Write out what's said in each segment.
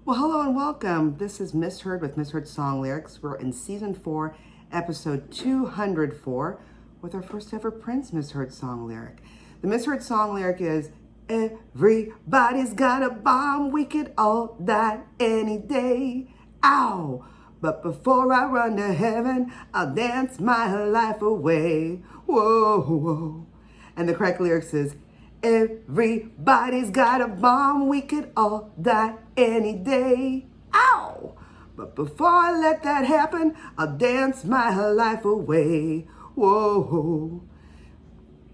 Well, hello and welcome. This is Misheard with Misheard Song Lyrics. We're in season 4, episode 204, with our first ever Prince Misheard Song Lyric. The Misheard Song Lyric is, everybody's got a bomb, we could all die any day. Ow! But before I run to heaven, I'll dance my life away. Whoa, whoa. And the correct lyrics is, everybody's got a bomb, we could all die any day. Ow! But before I let that happen, I'll dance my life away. Whoa.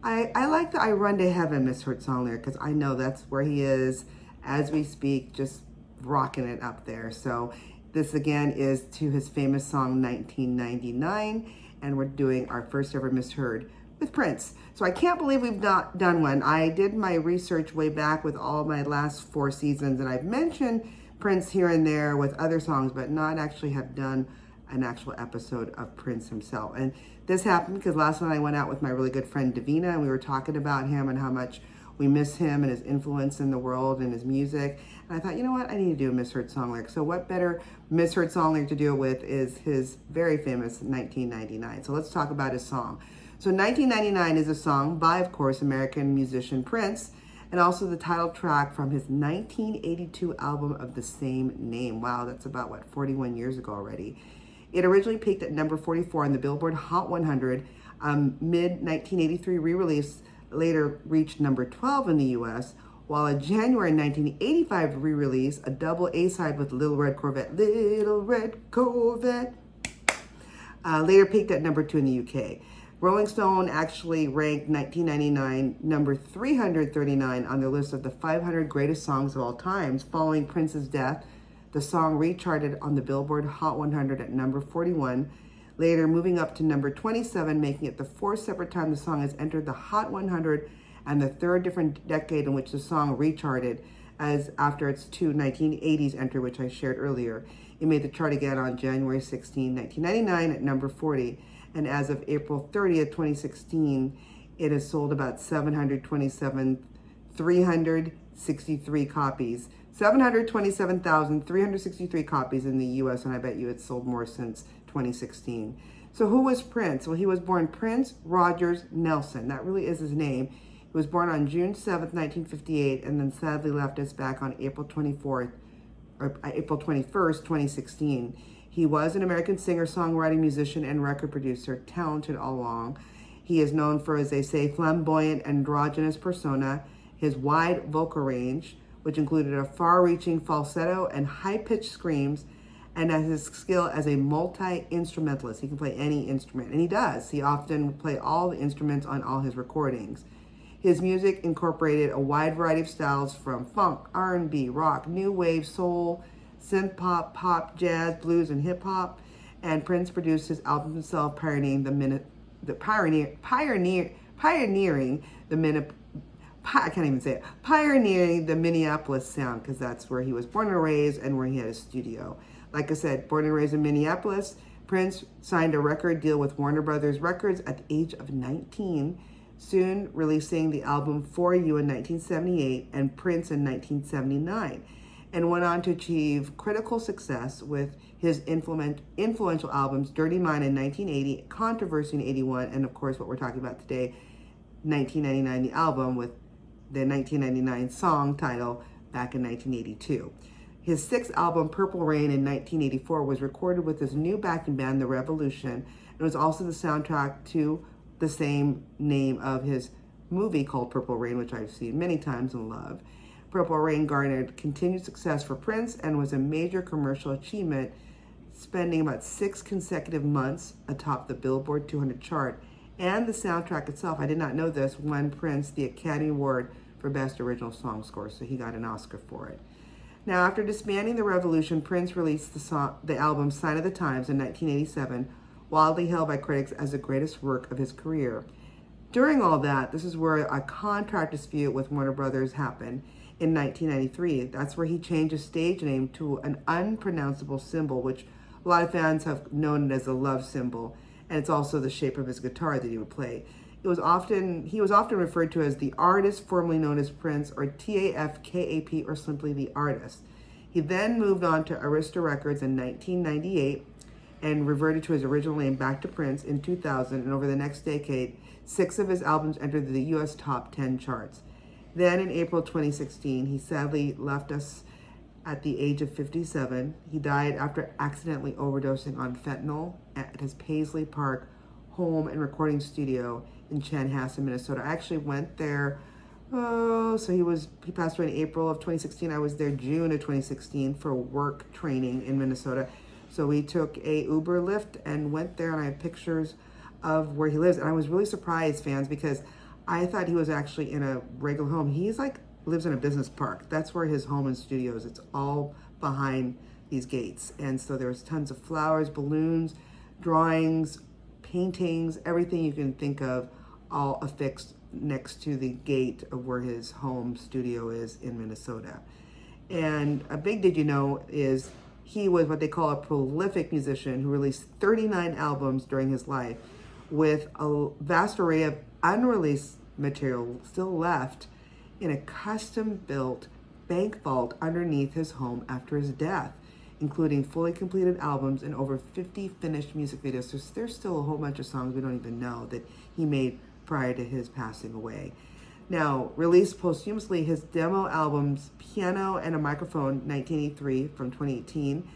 I like the I Run to Heaven Misheard Song Lyric because I know that's where he is as we speak, just rocking it up there. So this again is to his famous song 1999, and we're doing our first ever Misheard with Prince. So I can't believe we've not done one. I did my research way back with all my last 4 seasons, and I've mentioned Prince here and there with other songs, but not actually have done an actual episode of Prince himself. And this happened because last night I went out with my really good friend Davina, and we were talking about him and how much we miss him and his influence in the world and his music. And I thought, you know what, I need to do a Misheard Song Lyric. So what better Misheard Song Lyric to do it with is his very famous 1999. So let's talk about his song. So 1999 is a song by, of course, American musician Prince, and also the title track from his 1982 album of the same name. Wow, that's about, 41 years ago already. It originally peaked at number 44 on the Billboard Hot 100. Mid-1983 re-release later reached number 12 in the U.S., while a January 1985 re-release, a double A-side with Little Red Corvette, later peaked at number 2 in the U.K. Rolling Stone actually ranked 1999 number 339 on their list of the 500 greatest songs of all time. Following Prince's death, the song recharted on the Billboard Hot 100 at number 41, later moving up to number 27, making it the 4th separate time the song has entered the Hot 100 and the 3rd different decade in which the song recharted, as after its 2 1980s entry, which I shared earlier. It made the chart again on January 16, 1999 at number 40. And as of April 30th, 2016, it has sold about 727,363 copies. 727,363 copies in the U.S., and I bet you it's sold more since 2016. So who was Prince? Well, he was born Prince Rogers Nelson. That really is his name. He was born on June 7th, 1958, and then sadly left us back on April 21st, 2016. He was an American singer, songwriter, musician, and record producer, talented all along. He is known for, as they say, flamboyant, androgynous persona, his wide vocal range, which included a far-reaching falsetto and high-pitched screams, and as his skill as a multi-instrumentalist. He can play any instrument, and he does. He often plays all the instruments on all his recordings. His music incorporated a wide variety of styles from funk, R&B, rock, new wave, soul, synth pop, pop, jazz, blues, and hip hop. And Prince produced his album himself, pioneering the Minneapolis sound, because that's where he was born and raised and where he had a studio. Like I said, born and raised in Minneapolis, Prince signed a record deal with Warner Brothers Records at the age of 19, soon releasing the album For You in 1978 and Prince in 1979. And went on to achieve critical success with his influential albums Dirty Mind in 1980, Controversy in 81, and of course what we're talking about today, 1999, the album with the 1999 song title back in 1982. His 6th album, Purple Rain in 1984, was recorded with his new backing band, The Revolution, and was also the soundtrack to the same name of his movie called Purple Rain, which I've seen many times and love. Purple Rain garnered continued success for Prince and was a major commercial achievement, spending about 6 consecutive months atop the Billboard 200 chart. And the soundtrack itself, I did not know this, won Prince the Academy Award for Best Original Song Score, so he got an Oscar for it. Now, after disbanding The Revolution, Prince released the album Sign of the Times in 1987, widely held by critics as the greatest work of his career. During all that, this is where a contract dispute with Warner Brothers happened. In 1993, that's where he changed his stage name to an unpronounceable symbol, which a lot of fans have known it as a love symbol, and it's also the shape of his guitar that he would play. He was often referred to as the artist, formerly known as Prince, or TAFKAP, or simply the artist. He then moved on to Arista Records in 1998 and reverted to his original name back to Prince in 2000. And over the next decade, 6 of his albums entered the US top 10 charts. Then in April 2016, he sadly left us at the age of 57. He died after accidentally overdosing on fentanyl at his Paisley Park home and recording studio in Chanhassen, Minnesota. I actually went there. He passed away in April of 2016. I was there June of 2016 for work training in Minnesota. So we took a Uber Lyft and went there, and I have pictures of where he lives. And I was really surprised, fans, because I thought he was actually in a regular home. He's lives in a business park. That's where his home and studio is. It's all behind these gates. And so there was tons of flowers, balloons, drawings, paintings, everything you can think of, all affixed next to the gate of where his home studio is in Minnesota. And a big did you know is he was what they call a prolific musician who released 39 albums during his life, with a vast array of unreleased material still left in a custom-built bank vault underneath his home after his death, including fully completed albums and over 50 finished music videos. So there's still a whole bunch of songs we don't even know that he made prior to his passing away. Now, released posthumously, his demo albums Piano and a Microphone 1983 from 2018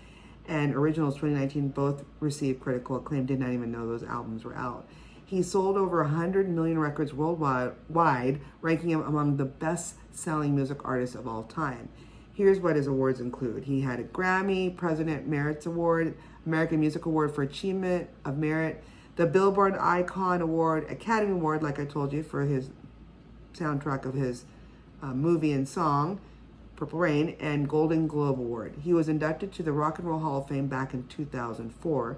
and Originals 2019 both received critical acclaim. Did not even know those albums were out. He sold over 100 million records worldwide, ranking him among the best-selling music artists of all time. Here's what his awards include. He had a Grammy, President Merits Award, American Music Award for Achievement of Merit, the Billboard Icon Award, Academy Award, like I told you, for his soundtrack of his movie and song, Purple Rain, and Golden Globe Award. He was inducted to the Rock and Roll Hall of Fame back in 2004.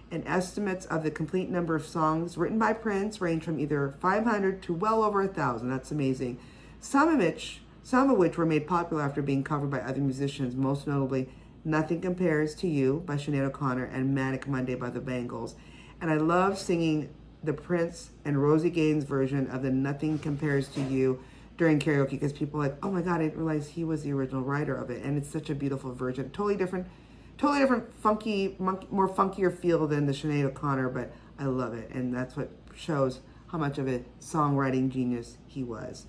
And estimates of the complete number of songs written by Prince range from either 500 to well over 1,000. That's amazing. Some of which were made popular after being covered by other musicians, most notably Nothing Compares to You by Sinead O'Connor and Manic Monday by the Bangles. And I love singing the Prince and Rosie Gaines version of the Nothing Compares to You during karaoke, because people are like, oh my God, I didn't realize he was the original writer of it. And it's such a beautiful version. Totally different, funky, more funkier feel than the Sinead O'Connor, but I love it. And that's what shows how much of a songwriting genius he was.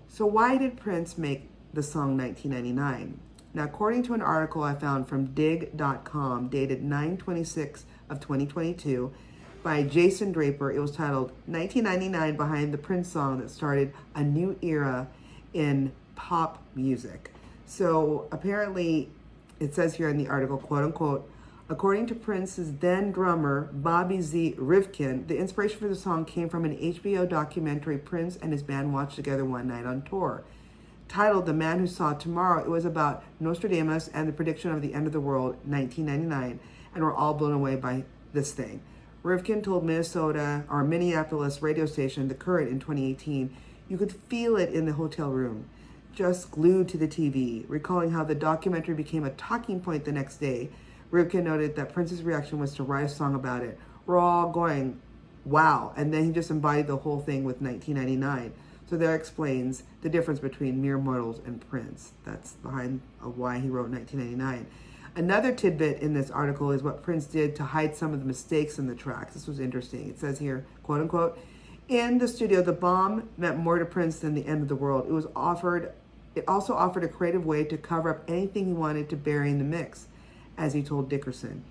So why did Prince make the song 1999? Now, according to an article I found from dig.com dated 9/26 of 2022 by Jason Draper, it was titled 1999 Behind the Prince Song That Started a New Era in Pop Music. So apparently it says here in the article, quote unquote, according to Prince's then drummer, Bobby Z. Rivkin, the inspiration for the song came from an HBO documentary Prince and his band watched together one night on tour. Titled The Man Who Saw Tomorrow, it was about Nostradamus and the prediction of the end of the world, 1999, and we're all blown away by this thing. Rivkin told Minneapolis radio station The Current in 2018, you could feel it in the hotel room, just glued to the TV. Recalling how the documentary became a talking point the next day, Rivkin noted that Prince's reaction was to write a song about it. We're all going, wow. And then he just embodied the whole thing with 1999. So that explains the difference between Mere Mortals and Prince. That's behind why he wrote 1999. Another tidbit in this article is what Prince did to hide some of the mistakes in the tracks. This was interesting. It says here, quote unquote, in the studio, the bomb meant more to Prince than the end of the world. It also offered a creative way to cover up anything he wanted to bury in the mix, as he told Dickerson.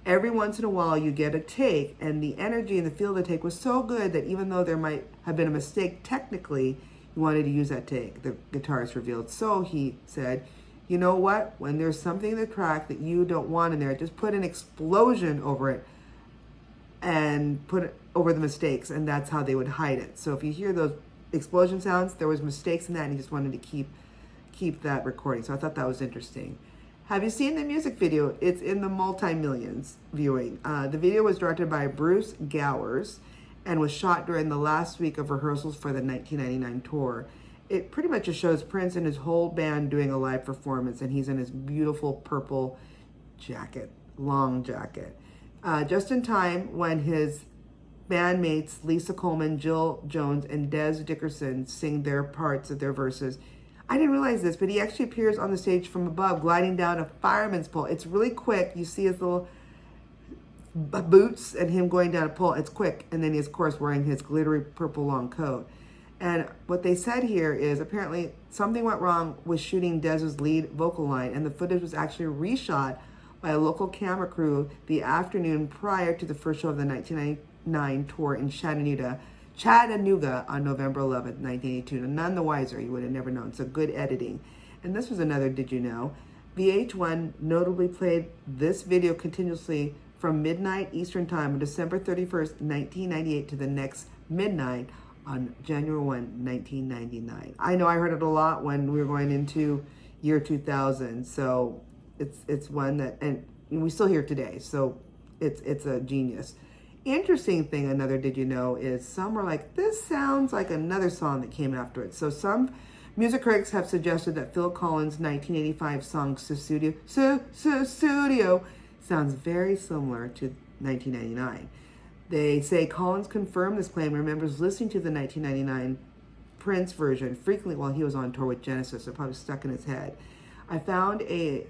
Every once in a while you get a take, and the energy and the feel of the take was so good that even though there might have been a mistake technically, he wanted to use that take, the guitarist revealed. So he said, you know what? When there's something in the track that you don't want in there, just put an explosion over it and put it over the mistakes, and that's how they would hide it. So if you hear those explosion sounds, there was mistakes in that, and he just wanted to keep that recording. So I thought that was interesting. Have you seen the music video? It's in the multi-millions viewing. The video was directed by Bruce Gowers and was shot during the last week of rehearsals for the 1999 tour. It pretty much just shows Prince and his whole band doing a live performance, and he's in his beautiful purple jacket, long jacket. Just in time when his bandmates Lisa Coleman, Jill Jones, and Des Dickerson sing their parts of their verses. I didn't realize this, but he actually appears on the stage from above, gliding down a fireman's pole. It's really quick. You see his little boots and him going down a pole. It's quick. And then he's, of course, wearing his glittery purple long coat. And what they said here is apparently something went wrong with shooting Dez's lead vocal line, and the footage was actually reshot by a local camera crew the afternoon prior to the first show of the 1999 tour in Chattanooga on November 11th, 1982. None the wiser, you would have never known. So good editing. And this was another did you know. VH1 notably played this video continuously from midnight Eastern Time on December 31st, 1998 to the next midnight on January 1, 1999. I know I heard it a lot when we were going into year 2000. So it's one that, and we still hear it today. So it's a genius. Interesting thing, another did you know, is some were like, this sounds like another song that came after it. So some music critics have suggested that Phil Collins' 1985 song Studio sounds very similar to 1999. They say Collins confirmed this claim and remembers listening to the 1999 Prince version frequently while he was on tour with Genesis. It probably stuck in his head. I found a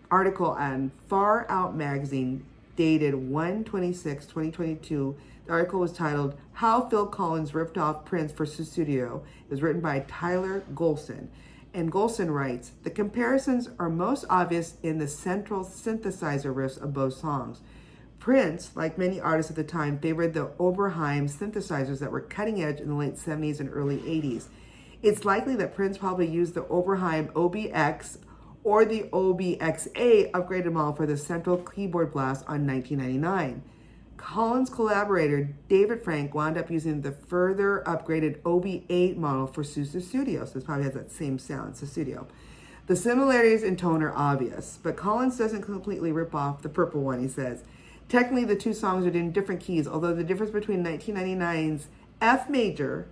article on Far Out magazine dated 1/26/2022. The article was titled How Phil Collins Ripped Off Prince for Studio. It was written by Tyler Golson. And Golson writes, the comparisons are most obvious in the central synthesizer riffs of both songs. Prince, like many artists at the time, favored the Oberheim synthesizers that were cutting edge in the late 70s and early 80s. It's likely that Prince probably used the Oberheim OBX or the OBXA upgraded model for the central keyboard blast on 1999. Collins' collaborator David Frank wound up using the further upgraded OB8 model for Studio, so this probably has that same sound, Studio. The similarities in tone are obvious, but Collins doesn't completely rip off the purple one, he says. Technically, the two songs are in different keys, although the difference between 1999's F major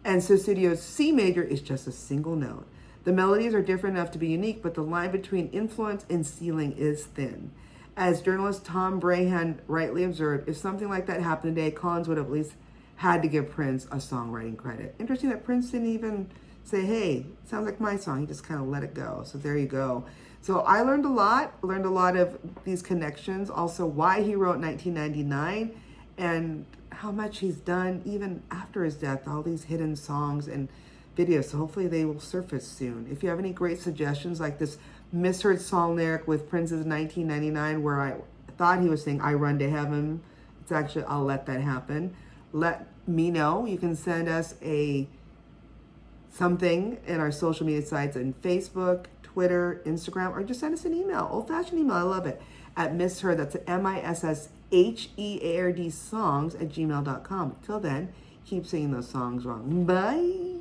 and Studio's C major is just a single note. The melodies are different enough to be unique, but the line between influence and stealing is thin. As journalist Tom Brahan rightly observed, if something like that happened today, Collins would have at least had to give Prince a songwriting credit. Interesting that Prince didn't even say, hey, sounds like my song. He just kind of let it go. So there you go. So I learned a lot of these connections, also why he wrote 1999 and how much he's done even after his death, all these hidden songs and videos. So hopefully they will surface soon. If you have any great suggestions like this misheard song lyric with Prince's 1999 where I thought he was saying, I run to heaven. It's actually, I'll let that happen. Let me know. You can send us something in our social media sites on Facebook, Twitter, Instagram, or just send us an email. Old-fashioned email, I love it. At misheard, that's MISSHEARD songs@gmail.com. Till then, keep singing those songs wrong. Bye.